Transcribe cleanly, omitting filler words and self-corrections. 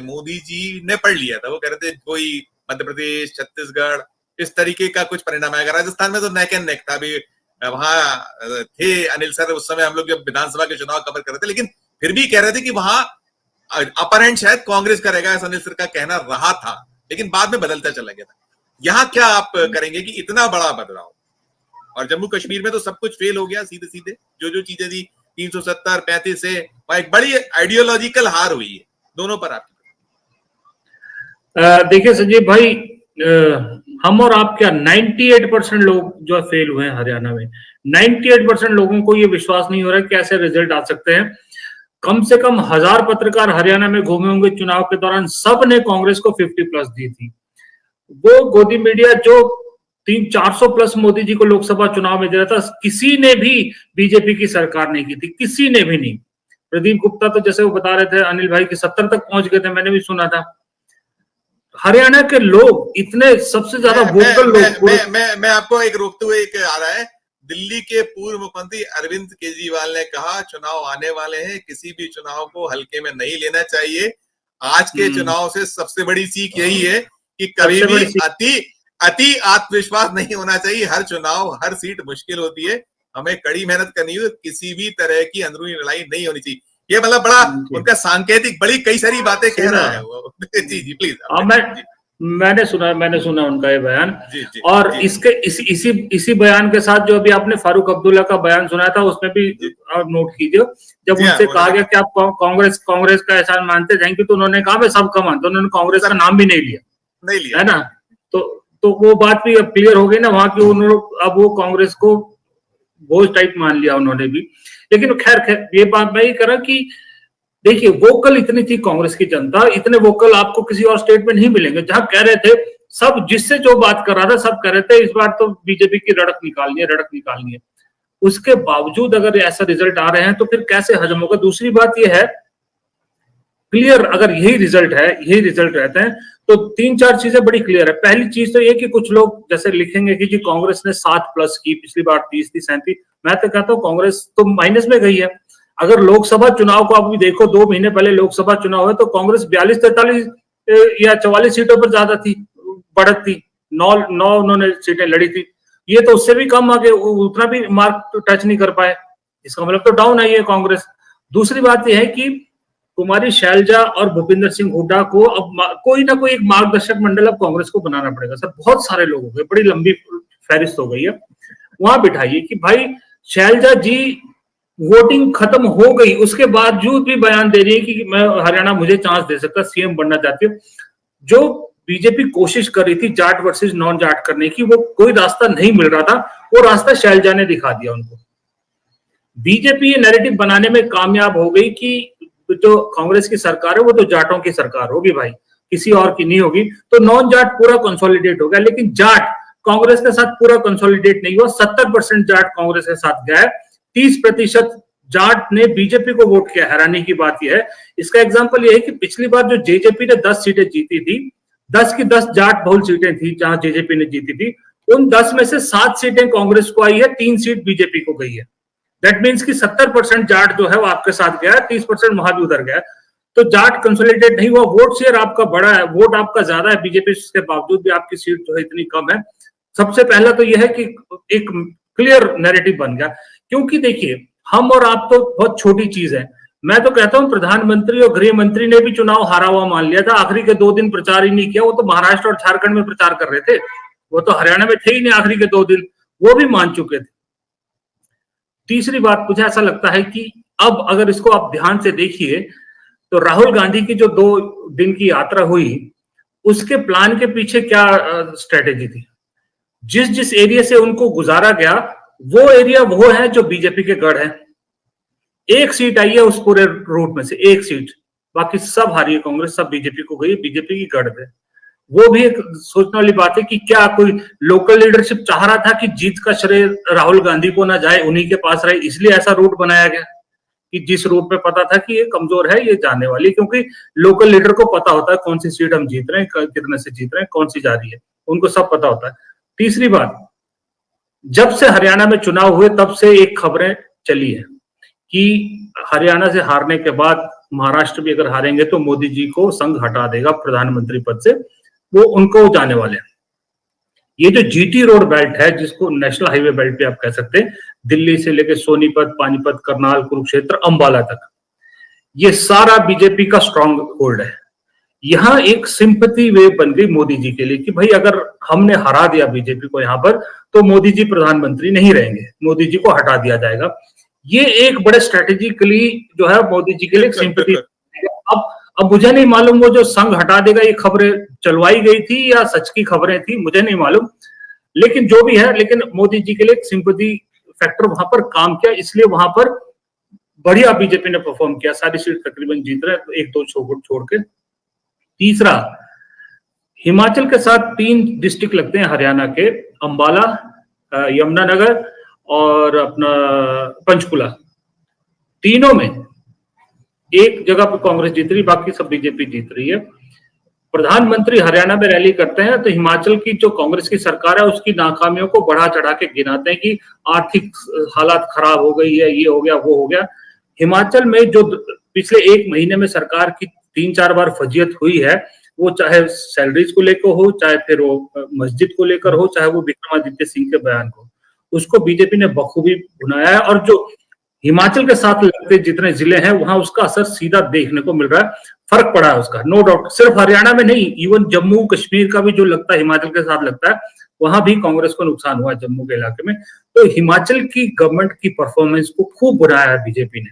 मोदी जी ने पढ़ लिया था। वो कह रहे थे कोई मध्य प्रदेश, छत्तीसगढ़ इस तरीके का कुछ परिणाम आएगा। राजस्थान में तो नेक एंड नेक था। अभी वहां थे अनिल सर उस समय, हम लोग जब विधानसभा के चुनाव कवर कर रहे थे, लेकिन फिर भी कह रहे थे कि वहां अपर हैंड शायद कांग्रेस करेगा, ऐसा अनिल सर का कहना रहा था, लेकिन बाद में बदलता चला गया था। यहाँ क्या आप करेंगे कि इतना बड़ा बदलाव, और जम्मू कश्मीर में तो सब कुछ फेल हो गया सीधे सीधे, जो चीजें थी 370 35 से वहां एक बड़ी आइडियोलॉजिकल हार हुई है दोनों पर। आपकी देखिए संजीव भाई, हम और आप क्या 98% लोग जो फेल हुए हैं हरियाणा में, 98% लोगों को ये विश्वास नहीं हो रहा है कि ऐसे रिजल्ट आ सकते हैं। कम से कम 1000 पत्रकार हरियाणा में घूमे होंगे चुनाव के दौरान, सब ने कांग्रेस को 50+ दी थी। वो गोदी मीडिया जो 300-400 प्लस मोदी जी को लोकसभा चुनाव में दे रहा था, किसी ने भी बीजेपी की सरकार नहीं की थी, किसी ने भी नहीं। प्रदीप गुप्ता तो जैसे वो बता रहे थे अनिल भाई कि 70 तक पहुंच गए थे, मैंने भी सुना था। हरियाणा के लोग इतने सबसे ज्यादा वोकल लोग। मैं आपको एक रोकते हुए एक आ रहा है, दिल्ली के पूर्व मुख्यमंत्री अरविंद केजरीवाल ने कहा चुनाव आने वाले हैं, किसी भी चुनाव को हल्के में नहीं लेना चाहिए। आज के चुनाव से सबसे बड़ी सीख यही है कि कभी भी अति आत्मविश्वास नहीं होना चाहिए। हर चुनाव, हर सीट मुश्किल होती है, हमें कड़ी मेहनत करनी है, किसी भी तरह की अंदरूनी लड़ाई नहीं होनी चाहिए। ये मतलब बड़ा उनका सांकेतिक, बड़ी कई सारी बातें कह रहा है वो। जी प्लीज। मैंने सुना उनका ये बयान। और इसके इसी बयान के साथ जो अभी आपने फारूक अब्दुल्ला का बयान सुनाया था, उसमें भी नोट कीजिए, जब उनसे कहा गया कि आप कांग्रेस का एहसान मानते जाएंगे, तो उन्होंने कहा मैं सबका मानता हूं। उन्होंने कांग्रेस का नाम भी नहीं लिया, है ना। तो वो बात भी अब क्लियर हो गई ना वहां की। उन्होंने अब वो कांग्रेस को बोझ टाइप मान लिया उन्होंने भी। लेकिन खैर ये बात मैं ये कर रहा कि देखिए, वोकल इतनी थी कांग्रेस की जनता, इतने वोकल आपको किसी और स्टेट में नहीं मिलेंगे, जहां कह रहे थे सब, जिससे जो बात कर रहा था सब कह रहे थे इस बार तो बीजेपी की रड़क निकालनी है। उसके बावजूद अगर ऐसा रिजल्ट आ रहे हैं तो फिर कैसे हजम होगा। दूसरी बात यह है, क्लियर अगर यही रिजल्ट रहते हैं तो 3-4 चीजें बड़ी क्लियर है। पहली चीज तो ये कि कुछ लोग जैसे लिखेंगे कि जी कांग्रेस ने 7+ की, पिछली बार 30 थी, 37। मैं तो कहता हूँ कांग्रेस तो माइनस में गई है। अगर लोकसभा चुनाव को आप भी देखो, 2 महीने पहले लोकसभा चुनाव हुए तो कांग्रेस 42-43 या 44 सीटों पर ज्यादा थी, बढ़त थी। 9 उन्होंने सीटें लड़ी थी। ये तो उससे भी कम आगे, उतना भी मार्क टच नहीं कर पाए। इसका मतलब तो डाउन आई है कांग्रेस। दूसरी बात यह है कि कुमारी शैलजा और भूपिंदर सिंह हुड्डा को अब कोई ना कोई एक मार्गदर्शक मंडल अब कांग्रेस को बनाना पड़ेगा। सर बहुत सारे लोग हो गए, बड़ी लंबी फहरिस्त हो गई है। वहां बिठाइए कि भाई शैलजा जी वोटिंग खत्म हो गई, उसके बावजूद भी बयान दे रही है कि मैं हरियाणा मुझे चांस दे सकता, सीएम बनना चाहती है। जो बीजेपी कोशिश कर रही थी जाट वर्सेस नॉन जाट करने की, वो कोई रास्ता नहीं मिल रहा था, वो रास्ता शैलजा ने दिखा दिया उनको। बीजेपी ये नैरेटिव बनाने में कामयाब हो गई कि जो कांग्रेस की सरकार है वो तो जाटों की सरकार होगी भाई, किसी और की नहीं होगी। तो नॉन जाट पूरा कंसोलिडेट हो गया, लेकिन जाट कांग्रेस के साथ पूरा कंसोलिडेट नहीं हुआ। 70% जाट कांग्रेस के साथ गया है, 30% जाट ने बीजेपी को वोट किया। हैरानी की बात यह है, इसका एग्जांपल यह है कि पिछली बार जो जेजेपी ने 10 सीटें जीती थी, 10 की 10 जाट बहुल सीटें थी जहां जेजेपी ने जीती थी। उन 10 में से 7 सीटें कांग्रेस को आई है, 3 सीट बीजेपी को गई है। दैट मीन्स कि 70% जाट जो है वो आपके साथ गया है, 30% वहां भी उधर गया। तो जाट कंसोलिडेट नहीं हुआ। वोट शेयर आपका बड़ा है, वोट आपका ज्यादा है बीजेपी के बावजूद भी आपकी सीट जो है इतनी कम है। सबसे पहला तो यह है कि एक क्लियर नैरेटिव बन गया। क्योंकि देखिए, हम और आप तो बहुत छोटी चीज है। मैं तो कहता हूं प्रधानमंत्री और गृह मंत्री ने भी चुनाव हारा हुआ मान लिया था, आखिरी के 2 दिन प्रचार ही नहीं किया। वो तो महाराष्ट्र और झारखंड में प्रचार कर रहे थे, वो तो हरियाणा में थे ही नहीं आखिरी के 2 दिन, वो भी मान चुके थे। तीसरी बात, मुझे ऐसा लगता है कि अब अगर इसको आप ध्यान से देखिए तो राहुल गांधी की जो 2 दिन की यात्रा हुई, उसके प्लान के पीछे क्या स्ट्रेटेजी थी। जिस एरिया से उनको गुजारा गया वो एरिया वो है जो बीजेपी के गढ़ है। 1 सीट आई है उस पूरे रूट में से, 1 सीट, बाकी सब हारी है कांग्रेस, सब बीजेपी को गई, बीजेपी की गढ़ है। वो भी एक सोचने वाली बात है कि क्या कोई लोकल लीडरशिप चाह रहा था कि जीत का श्रेय राहुल गांधी को ना जाए, उन्हीं के पास रहे, इसलिए ऐसा रूट बनाया गया कि जिस रूट में पता था कि ये कमजोर है, ये जाने वाली। क्योंकि लोकल लीडर को पता होता है कौन सी सीट हम जीत रहे हैं, कितने से जीत रहे हैं, कौन सी जा रही है, उनको सब पता होता है। तीसरी बात, जब से हरियाणा में चुनाव हुए तब से एक खबरें चली है कि हरियाणा से हारने के बाद महाराष्ट्र भी अगर हारेंगे तो मोदी जी को संघ हटा देगा प्रधानमंत्री पद से, वो उनको जाने वाले हैं। ये जो जीटी रोड बेल्ट है, जिसको नेशनल हाईवे बेल्ट भी आप कह सकते हैं, दिल्ली से लेकर सोनीपत, पानीपत, करनाल, कुरुक्षेत्र, अंबाला तक, ये सारा बीजेपी का स्ट्रांग होल्ड है। यहां एक सिंपैथी वेव बन गई मोदी जी के लिए कि भाई अगर हमने हरा दिया बीजेपी को यहां पर तो मोदी जी प्रधानमंत्री नहीं रहेंगे, मोदी जी को हटा दिया जाएगा। ये एक बड़े स्ट्रेटेजिकली जो है मोदी जी के लिए सिंपैथी। अब मुझे नहीं मालूम वो जो संघ हटा देगा ये खबरें चलवाई गई थी या सच की खबरें थी, मुझे नहीं मालूम, लेकिन जो भी है, लेकिन मोदी जी के लिए सिंपैथी फैक्टर वहां पर काम किया, इसलिए वहां पर बढ़िया बीजेपी ने परफॉर्म किया, सारी सीट तकरीबन जीत रहे, एक दो छोड़ के। तीसरा, हिमाचल के साथ 3 डिस्ट्रिक्ट लगते हैं हरियाणा के, अंबाला, यमुनानगर और अपना पंचकुला। तीनों में एक जगह पर कांग्रेस जीत रही, बाकी सब बीजेपी जीत रही है। प्रधानमंत्री हरियाणा में रैली करते हैं तो हिमाचल की जो कांग्रेस की सरकार है उसकी नाकामियों को बढ़ा चढ़ा के गिनाते हैं कि आर्थिक हालात खराब हो गई है, ये हो गया, वो हो गया। हिमाचल में जो पिछले 1 महीने में सरकार की 3-4 बार फजीयत हुई है, वो चाहे सैलरीज को लेकर हो, चाहे फिर वो मस्जिद को लेकर हो, चाहे वो विक्रमादित्य सिंह के बयान को, उसको बीजेपी ने बखूबी भुनाया है। और जो हिमाचल के साथ लगते जितने जिले हैं वहां उसका असर सीधा देखने को मिल रहा है, फर्क पड़ा है उसका, नो डाउट। सिर्फ हरियाणा में नहीं, इवन जम्मू कश्मीर का भी जो लगता है हिमाचल के साथ लगता है, वहां भी कांग्रेस को नुकसान हुआ है जम्मू के इलाके में। तो हिमाचल की गवर्नमेंट की परफॉर्मेंस को खूब बुराया है बीजेपी ने।